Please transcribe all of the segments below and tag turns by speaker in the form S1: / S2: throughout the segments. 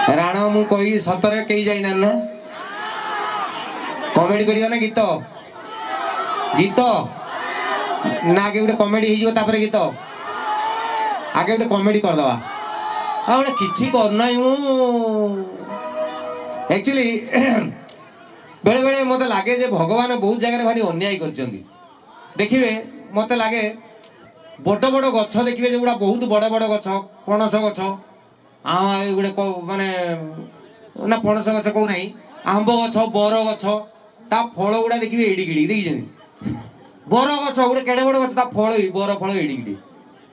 S1: राण मु कही सतरे कई जाइना ना कॉमेडी करियो ना गीत गीत ना आगे गोटे कॉमेडी हो तापर गीत आगे गोटे कॉमेडी करदवा आ गोटे किछि करना एक्चुअली बेले बेले मत लगे जे भगवान बहुत जगह भारी अन्याय करछंदी देखिए मत लगे बड़ बड़ गछ देखिए जो बहुत बड़ बड़ गछ पणस गछ गोटे माने ना पणस गछ कौ ना आंब गछ बर गछ ता फल गुड़ा देखिए एडिकी देखी बर गछ गोटे केड़े बड़ गछ ता फल बर फल एडिकी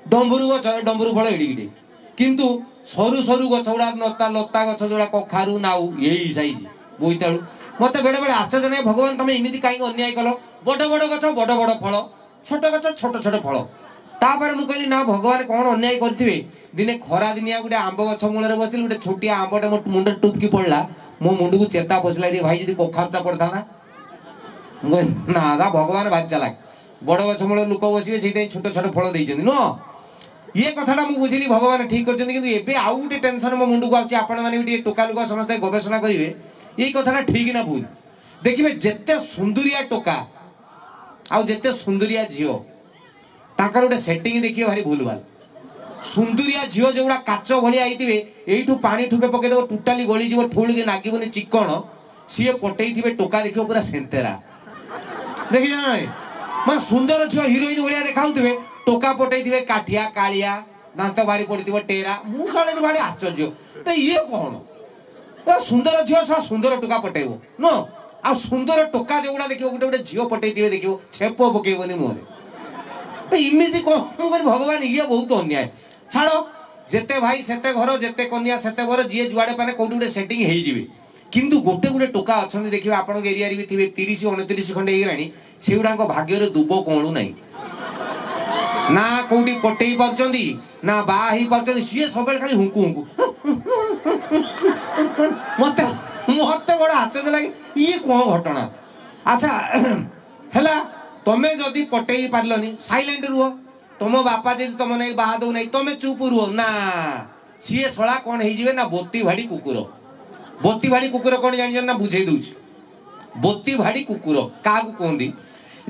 S1: डंबुरु गछ डंबुरु फल एडिकी किंतु सरु सरु गछ गुड़ा लता लता गछ जोड़ा कखारू नाऊ यही साइज बोईतालु मत बेड़े बेड़े आश्चर्य नहीं भगवान तुम एमती कहीं अन्याय कल बड़ बड़ गछ बड़ बड़ फल छोट गछ छोट छोट फल तापर मु कहली ना भगवान कौन अन्याय करथिबे दिने खरा दिनिया गोटे आंब गछ मूल बसती गोटे छोटिया आंबटे मो मुंड टुपकी पड़ला मो मुंड को चेता पशला रे भाई जी कखारटा पड़ता ना भगवान भारी चालाक बड़ गछ मूल लोक बसवे से छोट छोट फल देइछन नो ये कथाटा मुझे बुझिली भगवान ठीक कर एबे आउ गोटे टेंशन मो मुंड को आछि आपण माने भी टोका लोक समस्त गवेषणा करिवे ये कथाटा ठीक ना भूल देखिए जेते सुंदरिया टोका आउ जेते सुंदरिया झियो ताकर गोटे सेटिंग देखिए भारी भूल भाल सुंदरिया झियो जोड़ा काच भलिया आइतिबे एइठु पानी ठुपे पके देबो टोटाली गली जीवो ठुल के नागिबोनी चिकण सीए पटेइथिबे टोका देखियो पूरा सेंतेरा देखि जाना मन सुंदर झियो हिरोइन भलिया देखाउथिबे टोका पटेइथिबे काठिया कालिया दांत बारी पड़िथिबो टेरा मु साले भारी आश्चर्य ए ये कोन ए सुंदर झियो सा सुंदर टोका पटेइबो नो आ सुंदर टोका जोड़ा देखियो गोटे गोटे झियो पटेइथिबे देखियो छेपो पकेइबोनी मुहरे इमिति कौन कर भगवान ये बहुत अन्याय छाड़ो जेते भाई सेते घर जेते कन्या सेते घर जी जुआड़े पाने कोटी गोटे सेटिंग हो जिवे किंतु गोटे गोटे टोका अच्छा देखिए आपण एरिया भी थे 30-29 खंडे होगलानी से गुड़ा भाग्य दुब कणु ना ना कौटी पटेई पार्चंदी ना बा ही पार्चंदी सी सब खाली हुंकु हुंकु मत मत बड़ आश्चर्य लगे ये कौन घटना अच्छा है तमें जदि पटेई पार्लनी साइलेंट रुह तुम बापा जी तुम नहीं बाहा दौ नहीं तुम चुप रुह ना सी शला कौन हो ना बोती भाड़ी कुकुर कौन जान ना बुझे दूची बोती भाड़ी कुकुर क्या कहती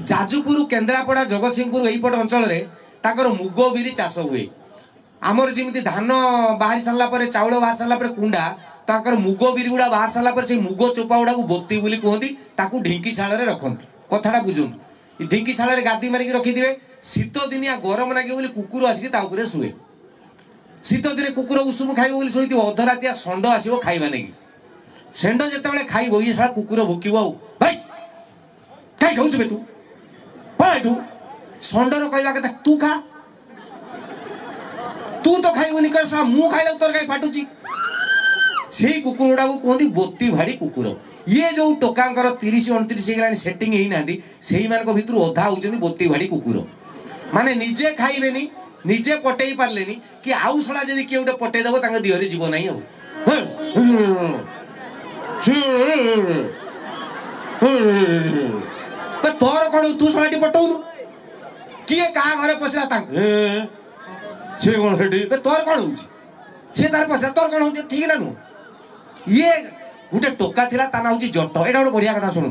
S1: जाजपुर केन्द्रापड़ा जगतसिंहपुर यहीपट अंचल ताकर मुग बिरी चाष हुए आमर जमी धान बाहरी सारापर चाउल बाहर सारापर कुंडा ताकर मुग बिरी गुड़ा बाहर सारापर से मुग चोपा गुड़ा को बोती बोली कहती ढिंकीशाल रखती कथाटा बुझुन ढिंकीशाल गादी मारिक रखिथे शीत दिनिया गरम लगे बोली कुकुर आसिक शुए शीत दिन कुकुर उषुम खाइब बोली शोई अधरातिया षंड आसो खाइबा नहीं षेंड जिते खाइब ये सारा कुकुर भुकिब आउ भाई कहीं खाऊ तू पू षंडर कहवा कथा तू खा तू तो खाइबुनि कर सा मु खाइला तोर कहीं फाटुची से कुकुर गुड़ा को कहती बोती भाड़ी कुकुर ये जो टोकांकर 30-29 होगलानी सेटिंग ही ना से भितर अधा होती बोती भाड़ी कुकुर माने निजे खाइबेनी निजे पटेई पार्लेनी कि आउ शला जदि किए गोटे पटेई देव देहरे जीव ना तोर कौन तू शलाटी पटौनु किए क्या घरे पशिला सी कौन तोर कौन हो तार पशिला तोर कौन हो ठीक ना नुह ये गोटे टोका थिला ता ना होची जट एटा गोटे बढ़िया कथा सुनु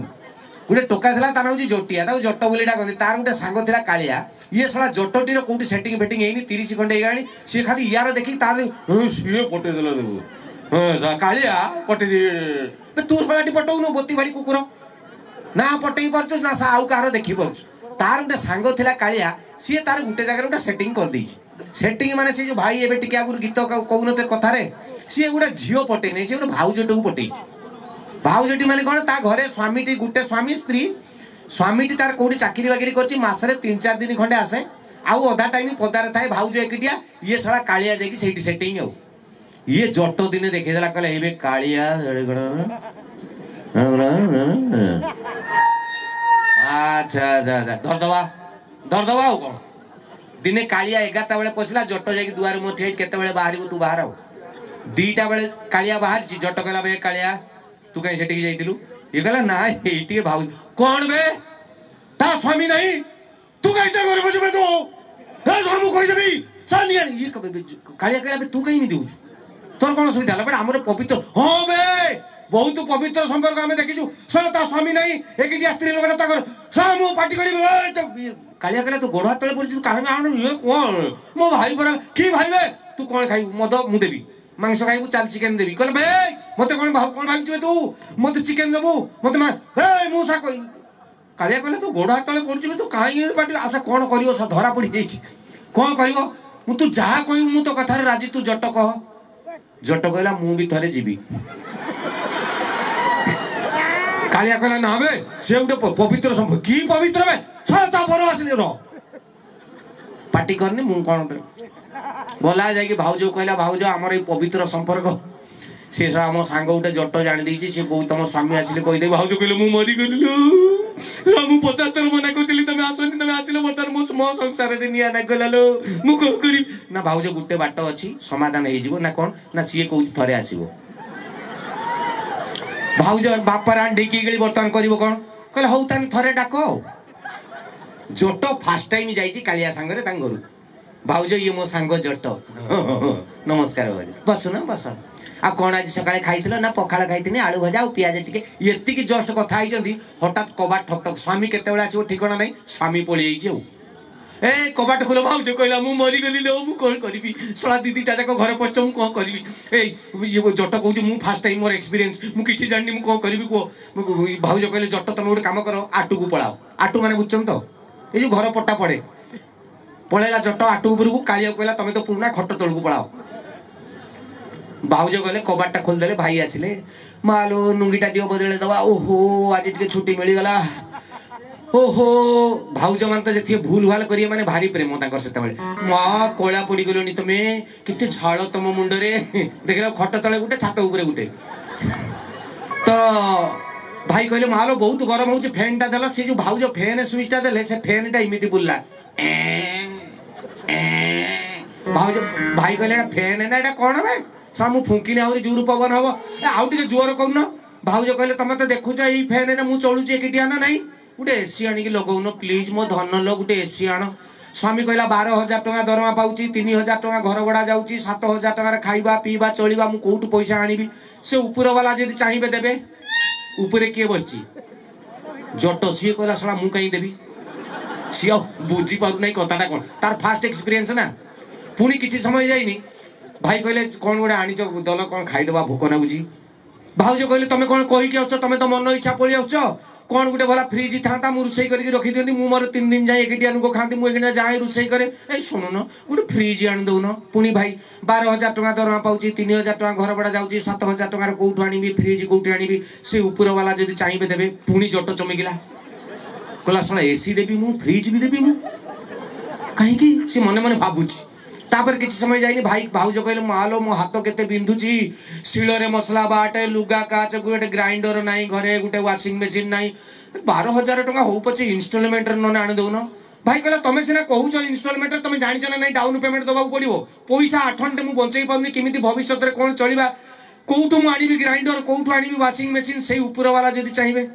S1: गोटे टोका थिला ता ना होची जटिया ताको जट बोली डाकନ୍ତି तार गोटे सांग थिला कालिया ये साला जटटीर कोठी सेटिंग फेटिंग हेनी 30 खंडे हेगानी सी खाली यार देखि ता सी पटे देला देबो हां कालिया पटे दे तू सालाटी पटौनु बोती भाड़ी कुकुर ना पटेई परछ ना सा आउ कार देखि परछ तार गोटे सांग थिला कालिया सी तार गोटे जगह गोटे सेटिंग कर देछि सेटिंग माने से जो भाई एबे टिके आगुर गीत कहूनते कथारे सी गोटे झील पटे नहीं सी गोटे भाउजटी को पटे भाउजटी माने कौन ता घरे स्वामीटी गोटे स्वामी स्त्री स्वामीटी तार कौटी चाकरी बाकरी कर मसरे 3-4 दिन खंडे आसे आउ अधा टाइम पदार थाए भाउज एकिटिया ये साला कालिया जाकि सेठी सेटिंग आउ ये जट दिने देखिदेला कहले एबे कालिया अच्छा अच्छा अच्छा धरदवा आउ कौन दिने कालिया 11टा बेले पशिला जट जाकि दुआर मुह ठिया केते बेले बाहर तू बाहर आउ 2टा बेले कालिया बाहर जट कहला बे कालिया तू कहीं सेठी जाइतिलु ये कहला ना एटी भाउ कौन बे ता स्वामी नहीं तू कहीं जा घर बजे तो ए हम कहि देबी सानिया ये कबे कालिया कहला बे तू कहीं नहीं देउ तोर कौन सुविधा है आम पवित्र हाँ बे बहुत पवित्र संपर्क आम देखीचु ता स्वामी नहीं एक स्त्री लोक मु पार्टी कर कालिया कहला तू गोड़ हाथ तले पड़ी कहीं ये कौन मो भाई पर कि भाई बे तू कौन खाई मद मु देवी मांस खाइबू चल चिकेन देवी कहले भाई मत कौन कौन भाई तू मत चिकेन देबू मत मु सा कह कालिया कहला तू गोड़ हाथ तले पड़ी तू कहीं पार्टी आशा कौन कर धरा पड़ी जाइए कौन कर तू जहाँ कह मु तो कथार राजी तू जट कह जट कहला मु भी थरे जीवी कालिया कहला ना बे से गोटे पवित्र संपर्क कि पवित्र बे छता पर आसले रो पार्टी करनी मु कौन गला जाकि भाउज कहला भाउज आमर ये पवित्र संपर्क सी आम सांग गोटे जट जानी देछि से कहू तुम स्वामी आसिले कहीदे भाउज कहले मु मरी गली मु 50 थर मना करती तुम आसनी तुम आसिल बर्तमान मो संसार निया ना गला लो मु कौन करी ना भाउज गोटे बाट अच्छी समाधान हो ना कौन ना सी कह थे आसब भाउज बापा रान ढेकी गली बर्तमान कर कौन कहले हौ तान थरे डाक जट फास्ट टाइम जाइए कालिया सांगरे घर भाउज ये मो सांग जट नमस्कार भाउज बस ना बस आ कौन आज सकाळे खाइथिल ना पखाळ खाइथिनी आलू भजा और प्याज टिके एतिकी जस्ट कथा आइजंती हठात कबाट ठक ठक स्वामी केते बेला आसीबो ठिकाना नहीं स्वामी पळी आइछि औ ए कबाट खोलो भाउज कहला मु मरी गली लो मु कोन करबी सळा दीदीटा जाक घर पछ मु कोन करबी ए ये जट कहू मु फर्स्ट टाइम मोर एक्सपीरियंस मु किछि जाननी मु कोन करबी को भाउज कहले जट तुम गोटे काम करो आटू को पळाओ आटू माने बुझछन तो ए जो घर पट्टा पड़े पळेला जट आटू ऊपर को कालिया कहला तमे तो पुराना खट तळ को पळाओ भाउज गले कबाटा खोलदेले भाई आसिले मालो नुंगीटा दियो बदले दवा ओहो आज टिके छुट्टी मिली गला ओहो भाउज मान तो जे भूल भाल करिए माने भारी प्रेम ताकर सेते बेले मां कोळा पड़ी गलोनी तमे किते झाळ तम मुंड रे देखला खट तळे गुटे छात ऊपर गुटे तो भाई कहले मालो बहुत गरम होउचे फैन टा देला से जो भाउज फैन स्विच टा देले से फैन टा इमिति बुल्ला भाउज भाई कहले फैन ना एटा कोन बे सामु फुंकिने आउरी जोर पवन हबो आउ टिके जोर कहन भाउज कहले तमे तो देखुछ ई फैन ने मु चलुची एकिटिया ना नहीं गोटे एसी आनिक लगौन प्लीज मो धन लो गोटे एसी आण स्वामी कहला 12,000 टका दरमा पाउची 3,000 टका घर भड़ा जाउची 7,000 टका खाइबा पीबा चलिबा मु कोउटु पैसा आनिबी से ऊपर वाला जदी चाहिबे देबे ऊपर किए बसची जट सी कहला सला मु कहीं देबी सी बुझी पारु नहीं कथाटा कोन तार फास्ट एक्सपीरियंस ना पुणी किछि समय जाइनी भाई कहले कौन गोटे आनी दल कौन खाईदबा भोक नागुची भाउज कहले तमे कौन कहीकि आछ तमे तो मन इच्छा पड़ी आछ कौन गोटे भला फ्रिज था मु रुसई करके रखी दियंती मु मोर 3 दिन जाए एकटिया नुको खाती मु एकटिया जाए रुसई करे ए सुनुन गोटे फ्रिज आन दउन पुणी भाई 12,000 टका दरमा पाउची 3,000 टका घर भड़ा जाउची 7,000 टका कोउठु आनिबी फ्रिज कोउठु आनिबी से ऊपर वाला जदी चाहिबे देबे पुणी जट चमकिला कहला सला एसी देबी मु फ्रिज भी देबी मु काहे कि से मने मने भाबुची तापर किछि समय जाइनी भाई भाउज कहले मालो मो हाथ केते बिंधुची शिଳରେ मसला बाटे लुगा काच गोटे ग्राइंडर नाही घरे गोटे वाशिंग मशीन नाही 12,000 टका हो पछे इंस्टॉलमेंट न आने दउन भाई कहला तमे सिना कहूछ इंस्टॉलमेंट तमे जानि छ ना नाही डाउन पेमेंट दबाउ पड़िबो पैसा आठंटे मु बंचई पाउनी केमिति भविष्यत रे कोन चलिबा कोउठु मु आनिबी ग्राइंडर कोउठु आनिबी वाशिंग मशीन से ऊपर वाला जदी चाहिबे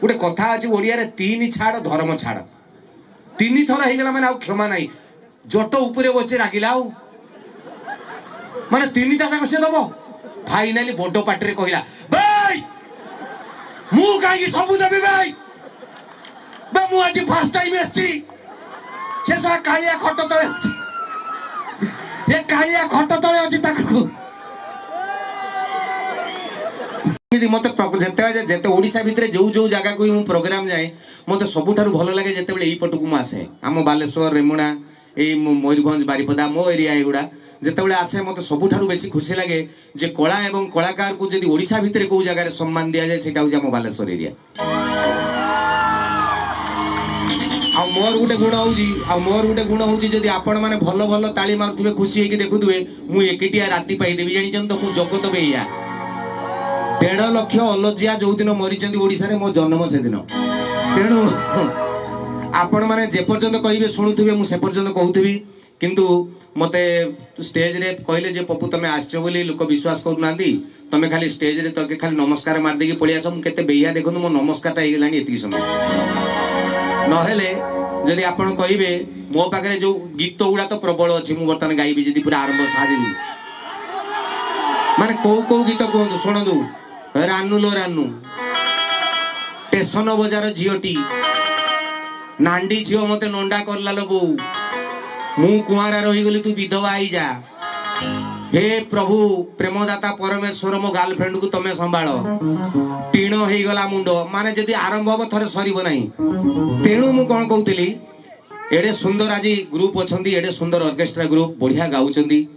S1: गोटे कथा अछि ओडिया रे तीन छाड़ धर्म छाड़ तीन थर हे गेला माने आ क्षमा नाही जट ऊपर बसे रागिला माने तीन टा से दबो फाइनाली बड़ पार्टी कहला भाई मु काई सब देबी भाई बे मु आज फर्स्ट टाइम एसची से सा कालिया खट तळे अछि ए कालिया खट तळे अछि ताकू मत जेते ओडिशा भितरे जो जो जगह को मु प्रोग्राम जाए मत सबुठारु भल लागे जेते बेले ई पटकू मु आसे आम बालेश्वर रेमुणा ए मयूरभंज बारिपदा मो एरिया एगुड़ा जिते आसे मत सबुठारु बेसी खुशी लगे जे कला एवं कलाकार को जदि ओडिशा भितरे को जगह सम्मान दिया जाए सेटा होजा मो बालेश्वर एरिया आ मोर गुटे गुण होउची जदि आपण माने भल भल ताली मारुथिबे खुशी हेकि देखुथिबे मु एकिटिया राती पाई देबी जानि जन तो मु जगत बेया 1.5 लाख अलजिया जो दिन मरीचंदी ओडिशा रे मो जन्म से दिन तेणु आपण माने जे पर्यंत कहिबे सुनुथिबे मु से पर्यंत कहूथिबी किंतु मते स्टेज रे कहले जे पप्पू तमे आछो बोली लोक विश्वास करू नांदी तमे खाली स्टेज रे तके खाली नमस्कार मार देकी पळि आसम केते बेया देखनु मो नमस्कारटा हे गेलानी एती समय नहेले जदि आपण कहिबे मो पाखरे जो गीत उडा तो प्रबल अछि मु बर्तन गाइबी जदि पूरा आरंभ सारी ମାନେ କୋଉ କୋଉ ଗୀତ କୁହନ୍ତୁ ଶୁଣନ୍ତୁ। ରାନୁ ଲୋ ରାନୁ, ଷ୍ଟେସନ ବଜାର ଝିଅଟି, ନାଣ୍ଡି ଝିଅ ମତେ ନଣ୍ଡା କରଲା ଲୋ ବୋଉ, ମୁଁ କୁଆଁରା ରହିଗଲି ତୁ ବିଧବା ହେଇଯା, हे प्रभु प्रेमदाता परमेश्वर मो गर्लफ्रेंड को तमे संभाल, टीण ହେଇଗଲା मुंड। माने जदि आरंभ हम थरे सरीब नाही। तेणु मु कौन कहूली, एडे सुंदर आज ग्रुप अच्छा, एडे सुंदर ऑर्केस्ट्रा ग्रुप बढ़िया गाउछंदी।